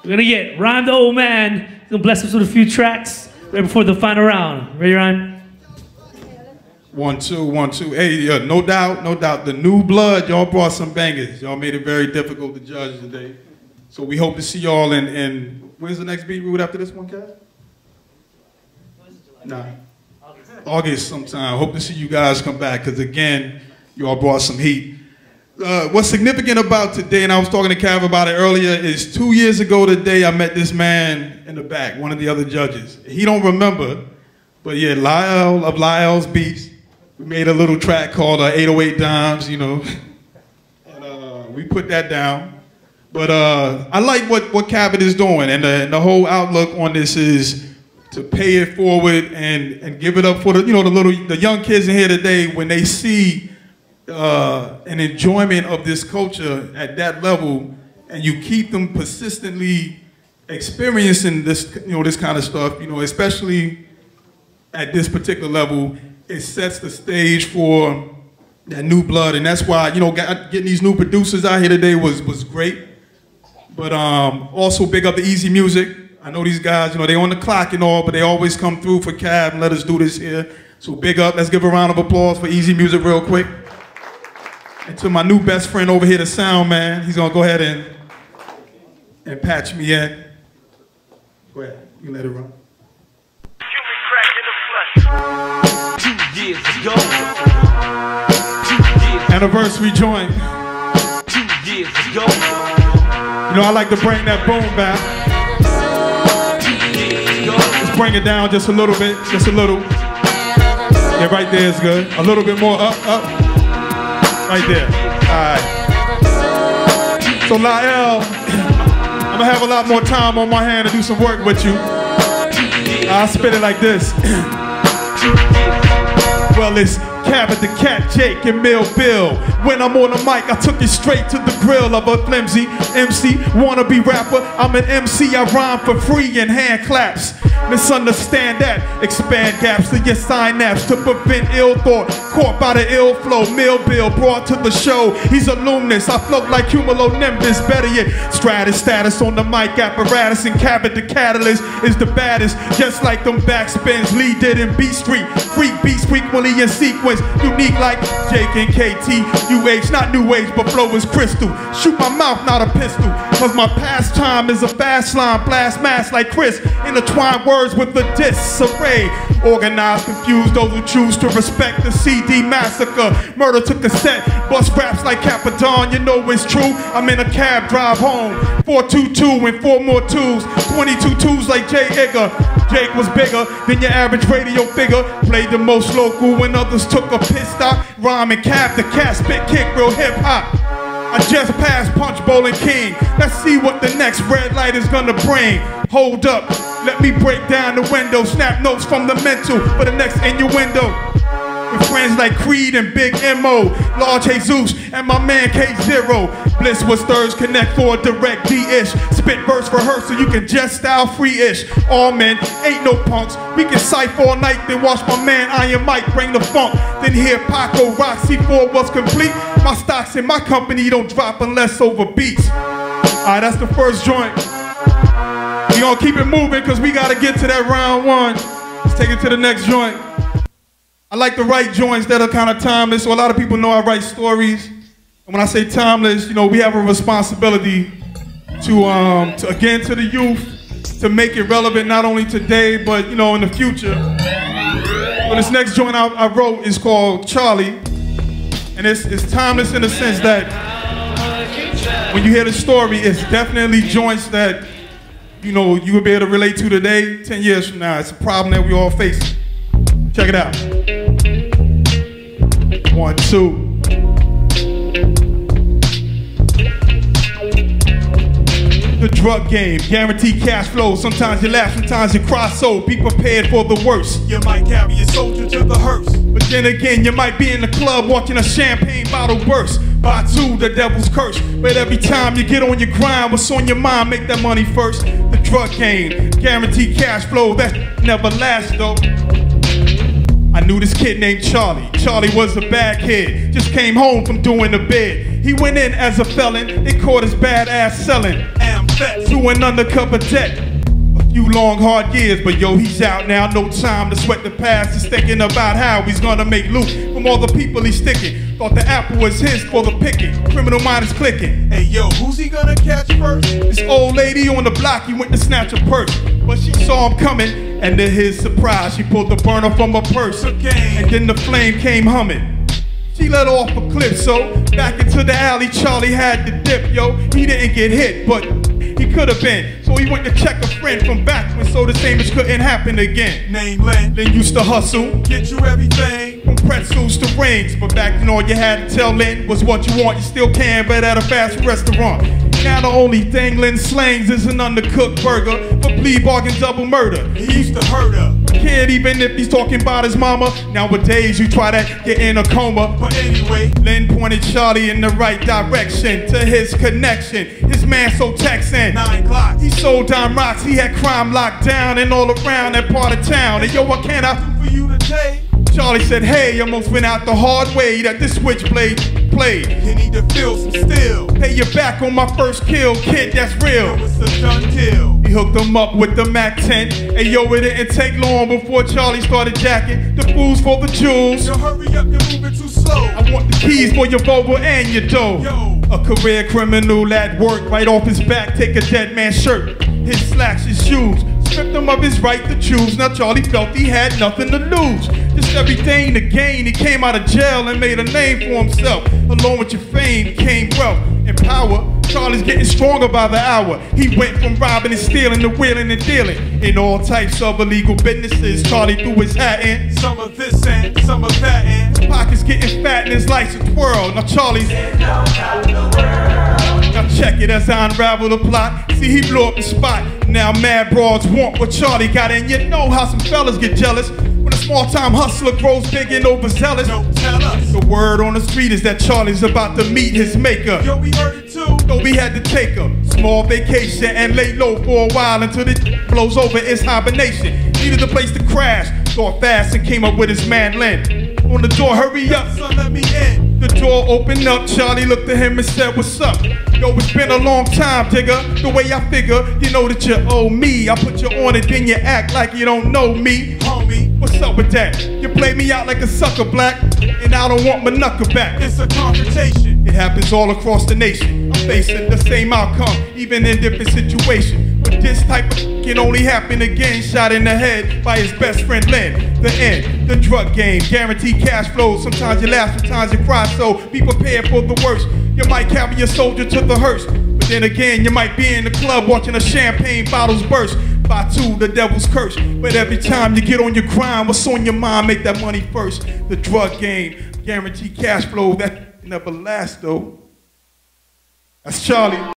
We're gonna get Rhyme the Old Man. He's gonna bless us with a few tracks right before the final round. Ready, Rhyme? 1, 2, 1, 2. Hey, no doubt, no doubt. The new blood, y'all brought some bangers. Y'all made it very difficult to judge today. So we hope to see y'all in when's the next Beatroot after this one, Kat? Nah. August sometime. Hope to see you guys come back, because again, you all brought some heat. What's significant about today, and I was talking to Cav about it earlier, is 2 years ago today I met this man in the back, one of the other judges. He don't remember, but yeah, Lyle of Lyle's Beats. We made a little track called 808 Dimes, you know, and we put that down. But I like what Cabot is doing, and the whole outlook on this is to pay it forward and give it up for the young kids in here today. When they see an enjoyment of this culture at that level, and you keep them persistently experiencing this, this kind of stuff, especially at this particular level, it sets the stage for that new blood. And that's why, getting these new producers out here today was great. But also big up the Easy Music. I know these guys, they on the clock and all, but they always come through for Cab and let us do this here. So big up, let's give a round of applause for Easy Music real quick. And to my new best friend over here, the sound man, he's gonna go ahead and patch me in. Go ahead, you can let it run. 2 years ago. Anniversary joint. 2 years ago. I like to bring that boom back. Let's bring it down just a little bit, just a little. Yeah, right there is good. A little bit more up. Right there. All right. So Lyle, I'm gonna have a lot more time on my hand to do some work with you. I'll spit it like this. Well, it's Cabot the Cat, Jake, and Mill Bill. When I'm on the mic, I took it straight to the grill of a flimsy MC, wannabe rapper. I'm an MC, I rhyme for free and hand claps. Misunderstand that, expand gaps to your synapse to prevent ill thought. Caught by the ill flow, Mill Bill brought to the show. He's a luminous, I float like cumulonimbus. Better yet, stratus status on the mic apparatus. And Cabot the Catalyst is the baddest. Just like them backspins Lee did in Beat Street. Freak beats frequently in sequence. Unique like Jake and KT. UH, not new age, but flow is crystal. Shoot my mouth, not a pistol. Cause my pastime is a fast line, blast mass like Chris. Intertwine words with the disarray. Organized, confused, those who choose to respect the CD massacre. Murder to cassette, bust raps like Capadon, it's true. I'm in a cab, drive home. 422 and 4 more twos. 22 twos like Jay Igger. Jake was bigger than your average radio figure. Played the most local when others took a piss stop. Rhyme and Cap the cat, spit kick, real hip hop. I just passed Punch Bowling King. Let's see what the next red light is gonna bring. Hold up, let me break down the window. Snap notes from the mental for the next innuendo. With friends like Creed and Big M.O., Large Jesus, and my man K0. Bliss was thirds, connect for a direct D-ish. Spit verse for her so you can just style free-ish. All men, ain't no punks. We can cipher all night, then watch my man Iron Mike bring the funk. Then hear Paco rock, C4 was complete. My stocks in my company don't drop unless over beats. Alright, that's the first joint. We gonna keep it moving because we gotta get to that round one. Let's take it to the next joint. I like to write joints that are kind of timeless, so a lot of people know I write stories. And when I say timeless, we have a responsibility to again, to the youth, to make it relevant not only today, but, in the future. So this next joint I wrote is called Charlie. And it's timeless in the sense that when you hear the story, it's definitely joints that, you will be able to relate to today, 10 years from now. It's a problem that we all face. Check it out. 1, 2. The drug game, guaranteed cash flow. Sometimes you laugh, sometimes you cry, so be prepared for the worst. You might carry a soldier to the hearse, but then again, you might be in the club watching a champagne bottle burst. By 2, the devil's curse. But every time you get on your grind, what's on your mind, make that money first. The drug game, guaranteed cash flow, that never lasts though. I knew this kid named Charlie. Charlie was a bad kid, just came home from doing the bid. He went in as a felon, they caught his bad ass selling. vet to an undercover debt. A few long hard years, but yo, he's out now. No time to sweat the past. He's thinking about how he's gonna make loot from all the people he's sticking. Thought the apple was his for the picking. Criminal mind is clicking. Hey yo, who's he gonna catch first? This old lady on the block, he went to snatch a purse, but she saw him coming, and to his surprise, she pulled the burner from her purse. And then the flame came humming. She let off a cliff, so back into the alley, Charlie had to dip, yo. He didn't get hit, but he could have been. So he went to check a friend from back when, so the same as couldn't happen again. Name Len, then used to hustle, get you everything from pretzels to rings. But back then all you had to tell Len was what you want. You still can, but at a fast restaurant. Now the only thing Len slangs is an undercooked burger for plea bargain double murder. He used to hurt her. Kid, even if he's talking about his mama. Nowadays you try to get in a coma. But anyway, Len pointed Charlie in the right direction to his connection. His man so Texan, 9 Glocks. He sold dime rocks, he had crime locked down and all around that part of town. And yo, what can I do for you today? Charlie said, hey, almost went out the hard way that this switchblade played. You need to feel some steel. Pay you back on my first kill, kid, that's real. It's a done deal. He hooked him up with the Mac 10. And yo, it didn't take long before Charlie started jacking the fools for the jewels. Yo, hurry up, you're moving too slow. I want the keys for your Volvo and your dough. Yo. A career criminal at work, right off his back, take a dead man's shirt, his slacks, his shoes, stripped him of his right to choose. Now Charlie felt he had nothing to lose, just everything to gain. He came out of jail and made a name for himself. Along with your fame came wealth and power. Charlie's getting stronger by the hour. He went from robbing and stealing to wheeling and dealing in all types of illegal businesses. Charlie threw his hat in, some of this and some of that, and his pockets getting fat and his lights a twirl. Now Charlie's now check it as I unravel the plot. See, he blew up the spot. Now mad broads want what Charlie got, and you know how some fellas get jealous when a small-time hustler grows big and overzealous. Don't tell us. The word on the street is that Charlie's about to meet his maker. Yo, we heard it too. So we had to take a small vacation and lay low for a while until it blows over its hibernation. Needed a place to crash. Thought fast and came up with his man Len. On the door, hurry up, son, let me in. The door opened up, Charlie looked at him and said, what's up? Yo, it's been a long time, digger. The way I figure, you know that you owe me. I put you on it, then you act like you don't know me. Homie, what's up with that? You play me out like a sucker, black, and I don't want my knuckle back. It's a confrontation. It happens all across the nation. I'm facing the same outcome, even in different situations. But this type of can only happen again. Shot in the head by his best friend Len. The end, the drug game, guaranteed cash flow. Sometimes you laugh, sometimes you cry, so be prepared for the worst. You might carry a soldier to the hearse, but then again you might be in the club watching a champagne bottles burst. By two, the devil's curse. But every time you get on your grind, what's on your mind? Make that money first. The drug game, guaranteed cash flow, that never lasts though. That's Charlie.